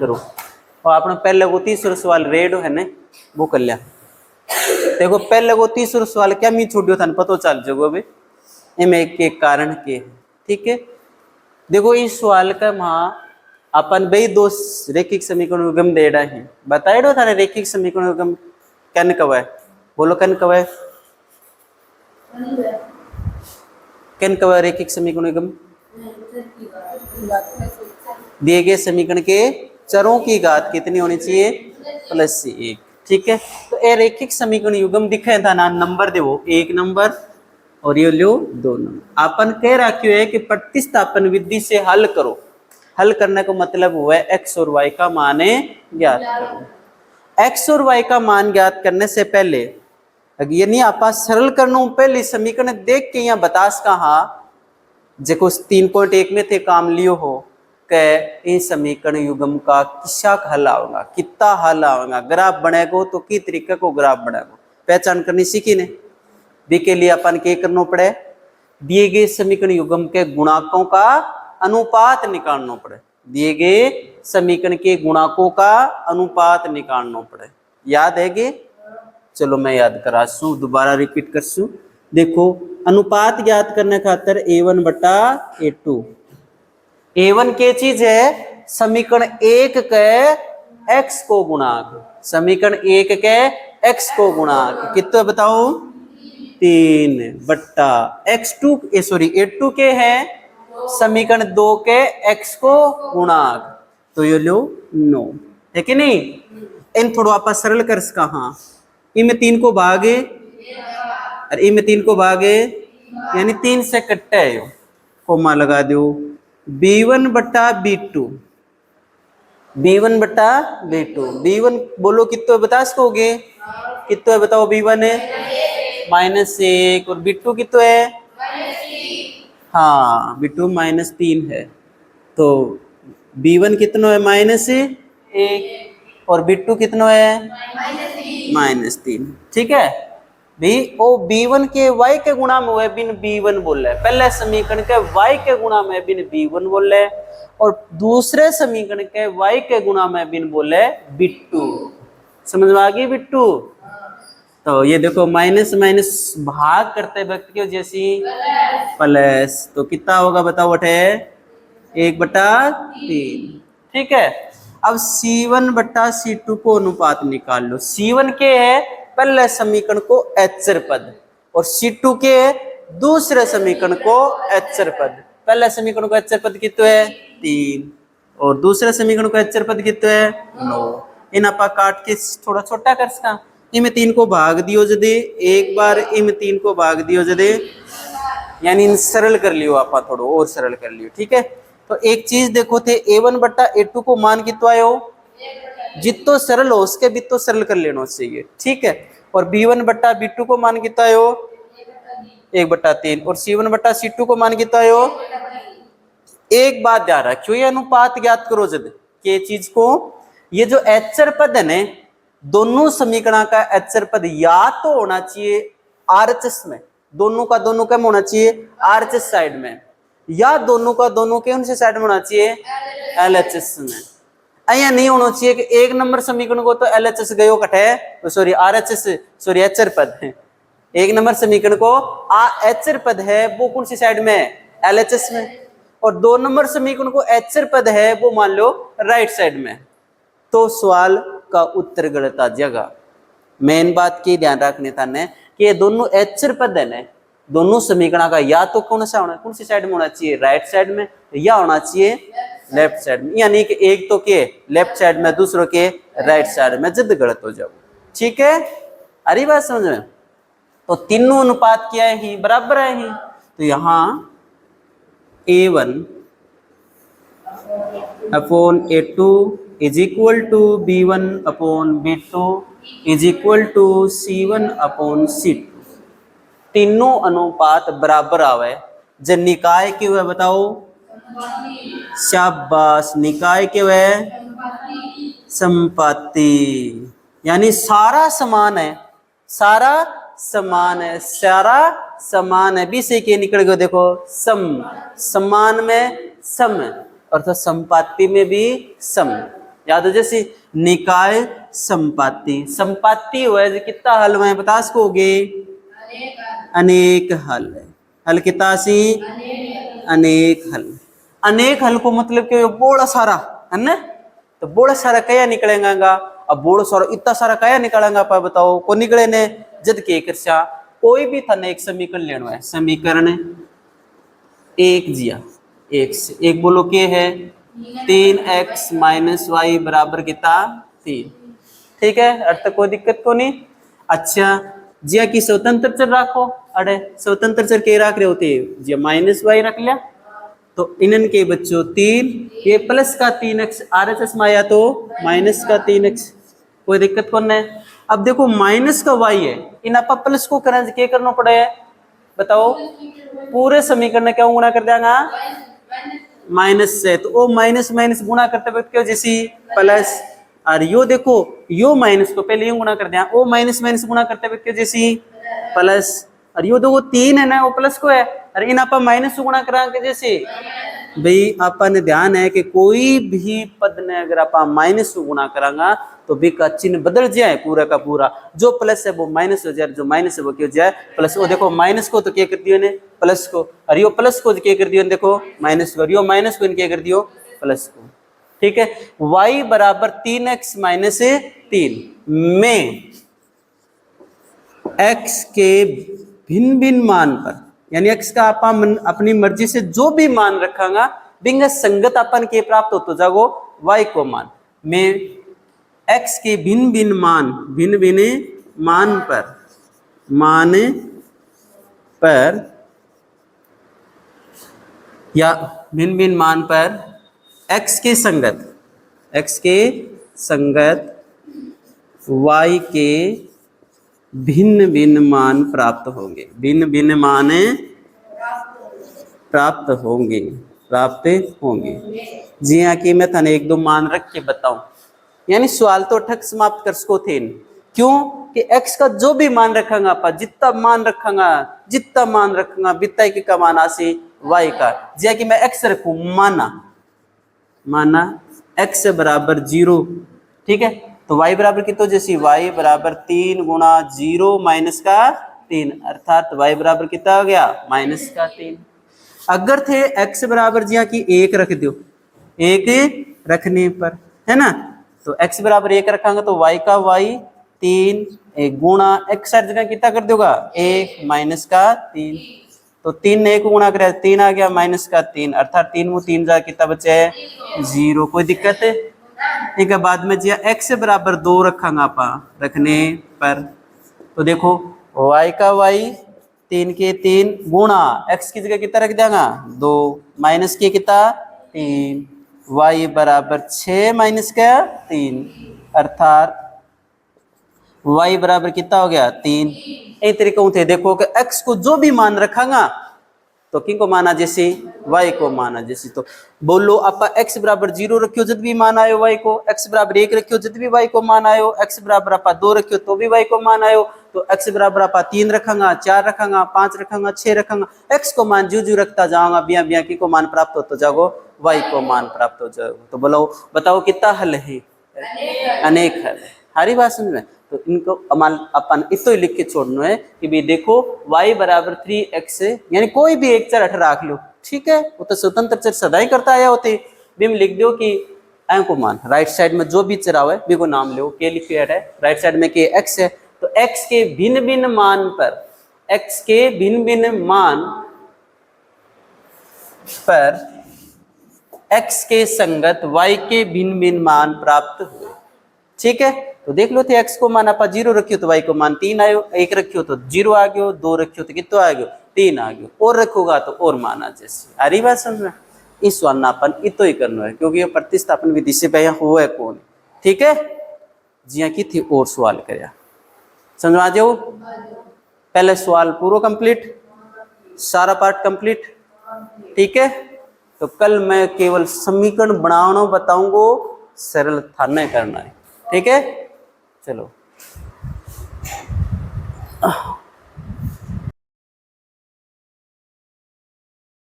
करो। और आपने पहले वो तीसरा सवाल रेड है ना वो कर लिया। देखो पहले वो तीसरा सवाल क्या मी छोड़ियो था पता चल जाओगे अभी इनमें एक कारण के, ठीक है। देखो इस सवाल का वहां अपन भाई दो रेखिक समीकरण युग्म दे रहे हैं, बताए दो था ना रेखिक समीकरण युग्म कन कब है, बोलो कन कब है, कन कब है रेखिक समीकरण युग्म, दिए गए समीकरण के चरों की घात कितनी होनी चाहिए +1, ठीक है। तो ये रेखिक समीकरण युग्म दिखे था ना, नंबर दे वो 1 नंबर और ये लो 2 नंबर। अपन कह रखियो है कि प्रतिस्थापन विधि से हल करो। हल करने का मतलब हुआ है x और y का मान ज्ञात करो। x और y का मान ज्ञात करने से पहले यानी आप सरल करना पहले समीकरण देख के यहाँ बतास कहा जो 3.1 में थे काम लियो हो के इस समीकरण युग्म का किसा हल आएगा, कितना हल आएगा, ग्राफ बनेगा तो की तरीके को ग्राफ बनेगा पहचान करनी सीखी ने। बी के लिए अपन क्या करना पड़े, दिए गए समीकरण युग्म के गुणाकों का अनुपात निकालना पड़े, दिए गए समीकरण के गुणाकों का अनुपात निकालना पड़े। याद है कि चलो मैं याद करा सू दोबारा रिपीट कर सू। देखो अनुपात ज्ञात करने खातर a1 बटा a2, a1 के चीज है समीकरण 1 के x को गुणाक, समीकरण 1 के x को गुणाक कितना बताओ 3 बट्टा x2 a2 के है समीकरण 2 के x को गुणाक तो ये लो 9 है कि नहीं। इन थोड़ा आप सरल कर सका, हाँ इनमें 3 को भागे और इनमें 3 को भागे यानी 3 से कट्टा है कोमा लगा दो b1 बट्टा b2, b1 बट्टा b2, b1 बोलो कितना बता सकोगे, कितना बताओ b1 है -1 और b2 कितना है हाँ b2 -3 है तो b1 कितना है -1 और b2 कितना है -3, ठीक है। भी ओ b1 के y के गुणा में हुए बिन b1 बोल रहे, पहले समीकरण के y के गुणा में बिन b1 बोल रहे और दूसरे समीकरण के y के गुणा में बिन बोले b2, समझ में आ गई बिट्टू। तो ये देखो माइनस माइनस भाग करते वक्त की जैसी प्लस तो कितना होगा बताओ बटे 1/3, ठीक है। अब C1 बट्टा C2 को अनुपात निकाल लो, C1 के है पहले समीकरण को अचर पद और C2 के दूसरे समीकरण को अचर पद, पहले समीकरण को अचर पद कितना है 3 और दूसरे समीकरण को अचर पद कितना है 9, इन आप काट के थोड़ा छोटा कर सका, इनमें 3 को भाग दियो जदे एक बार, इनमें 3 को भाग दियो जदे यानी इन सरल कर लियो आप थोड़ा और सरल कर लियो, ठीक है। तो एक चीज देखो थे a1 बट्टा a2 को मान कितना आयो, जितो सरल हो उसके भी तो सरल कर लेना चाहिए, ठीक है। और b1 बट्टा b2 को मान कितना आयो 1/3 और c1 बट्टा c2 को मान कितना आयो। एक बात ध्यान रखियो ये अनुपात ज्ञात करो जब के चीज को, ये जो अचर पद है ने दोनों समीकरण का अचर पद या तो होना चाहिए आरएचएस में, दोनों का दोनों का होना चाहिए आरएचएस साइड में, या दोनों का दोनों के उनसे साइड में होना चाहिए एलएचएस में। ऐसा नहीं होना चाहिए कि एक नंबर समीकरण को तो एलएचएस गयो कटे सॉरी आरएचएस सॉरी अचर पद है, एक नंबर समीकरण को अचर पद है वो कौन सी साइड में एलएचएस में, और 2 नंबर समीकरण को अचर पद है वो मान लो राइट साइड में, तो सवाल का उत्तर गलत आ जाएगा। मेन बात की ध्यान रखने था ने कि ये दोनों अचर पद है ने दोनों समीकरण का या तो कौन सा होना कौन सी साइड में होना चाहिए राइट साइड में या होना चाहिए लेफ्ट साइड में, यानी कि एक तो के लेफ्ट साइड में दूसरों के राइट साइड में, जद गलत हो जाओ, ठीक है। अरे बात समझ में, तो तीनों अनुपात क्या है ही बराबर है ही, तो यहाँ a1 upon a2 is equal to b1 upon b2 is equal to c1 upon c2, तीनों अनुपात बराबर आवे। जब निकाय के हुए बताओ शाबाश, निकाय के हुए संपाती, यानी सारा समान है, सारा समान है, सारा समान है, बीच से के निकल गए देखो सम, समान में सम अर्थात संपाती में भी सम, याद हो जैसे निकाय संपाती, संपाती हुआ जो कितना हल में बता सकोगे, अनेक हल। हल कितना सी, अनेक हल। अनेक हल को मतलब कि बड़ा सारा है ना, तो बड़ा सारा कया निकलेगा। अब बड़ा सारा इतना सारा कया निकलेगा आप बताओ को निकले ने, जद के करसा कोई भी था एक समीकरण लेना है, समीकरण एक जिया एक से एक बोलो के है 3x माइनस वाई बराबर कितना 3, ठीक है, अर्थ कोई दिक्कत को नहीं। अच्छा जिया की स्वतंत्र चर रखो, अरे स्वतंत्र चर के रख रहे होते जिया माइनस वाई रख लिया, तो इनन के बच्चों 3 ये प्लस का 3x RHS में आया तो माइनस का 3x, कोई दिक्कत कौन है। अब देखो माइनस का y है, इन आप प्लस को करना क्या करना पड़े है बताओ, पूरे समीकरण क्या गुणा कर देगा माइनस से, तो वो माइनस माइनस गुणा करते वक्त क्या जैसी प्लस, और यो देखो यो माइनस को पहले यूं गुणा कर दिया, वो माइनस माइनस गुणा करते वक्त क्या जैसी प्लस, और यो देखो 3 है ना वो प्लस को है, अरे इन आप माइनस से गुणा करा के जैसे भाई अपन ध्यान है कि कोई भी पद ने अगर आप माइनस से गुणा करांगा तो भी का चिन्ह बदल जाए पूरा का पूरा, जो प्लस है वो माइनस हो जाए, जो माइनस है वो क्या हो जाए प्लस। वो देखो माइनस को तो क्या कर दियो ने प्लस को, और यो प्लस को क्या कर दियो देखो माइनस को, और यो माइनस को क्या कर दियो प्लस को, ठीक है। y बराबर 3x माइनस 3 में x के भिन्न भिन्न मान पर, यानी x का अपन अपनी मर्जी से जो भी मान रखांगा बिंग संगत अपन के प्राप्त हो तो जागो y को मान में x के भिन्न भिन्न मान पर या भिन्न भिन्न मान पर x के संगत y के भिन्न भिन्न मान प्राप्त होंगे, भिन्न भिन्न मान प्राप्त होंगे। जी हाँ कि मैं थाने एक दो मान रख के बताऊं, यानी सवाल तो ठक समाप्त कर सको थे, क्यों कि x का जो भी मान रखांगा आप जितना मान रखांगा बिता की का मान आसी y का, जी कि मैं x रखूं माना x बराबर 0, ठीक है, तो y बराबर कितना जैसी y बराबर 3 गुणा 0 माइनस का 3, अर्थात y बराबर कितना हो गया माइनस का 3। अगर थे x बराबर जिया की 1 रख दो, 1 रखने पर है ना, तो x बराबर 1 रखांगा तो y का y 3 1 गुणा x हर जगह कितना कर दोगा 1 माइनस का 3, तो 3 ने 1 गुणा करे 3 आ गया माइनस का 3, अर्थात 3 में 3 जा कितना बचे है 0, कोई दिक्कत है। ठीक है, बाद में जिया x बराबर 2 रखांगा आप रखने पर, तो देखो y का y 3 के 3 गुणा x की जगह कितना रख देगा 2 माइनस के कितना 3, y बराबर 6 माइनस का 3, अर्थात y बराबर कितना हो गया 3। एक तरीके थे देखो कि x को जो भी मान रखांगा तो किन को माना जैसे y को माना जैसे, तो बोलो आप x बराबर 0 रखियो जब भी मान आयो y को, x बराबर 1 रखियो जब भी y को मान आयो, x बराबर आप 2 रखियो तो भी y को मान आयो, तो x बराबर आप 3 रखांगा 4 रखांगा 5 रखांगा 6 रखांगा, x को मान जू रखता जाऊंगा बिया बिया की को मान प्राप्त हो तो जाओ y को मान प्राप्त हो जाओ। तो बोलो बताओ कितना हल है, अनेक हल है, हरी बात समझ में। तो इनको अपन इतो ही लिख के छोड़ना है कि भाई देखो y बराबर 3x है, यानी कोई भी एक चर हट रख लो, ठीक है, वो तो स्वतंत्र चर सदाई करता आया होते, बिम लिख दो कि ए को मान राइट साइड में जो भी चरा हुआ है बी को नाम लो, के लिखे है राइट साइड में के x है, तो x के भिन्न भिन्न मान पर x के संगत y के भिन्न भिन्न मान प्राप्त हुए, ठीक है। तो देख लो थे x को मान आप 0 रखियो तो y को मान 3 आयो, 1 रखियो तो 0 आ गयो, 2 रखियो तो कितना आ गयो 3 आ गयो, और रखोगा तो और माना जैसे। आ रही बात समझ में, इस सवाल अपन इतो ही करना है क्योंकि ये प्रतिस्थापन विधि से पहले हो है कौन, ठीक है। जिया की थी और सवाल करया समझा जाओ, पहले सवाल पूरा कंप्लीट, सारा पार्ट कंप्लीट, ठीक है। तो कल मैं केवल समीकरण बनाना बताऊंगा, सरल थाने करना है, ठीक है। चलो।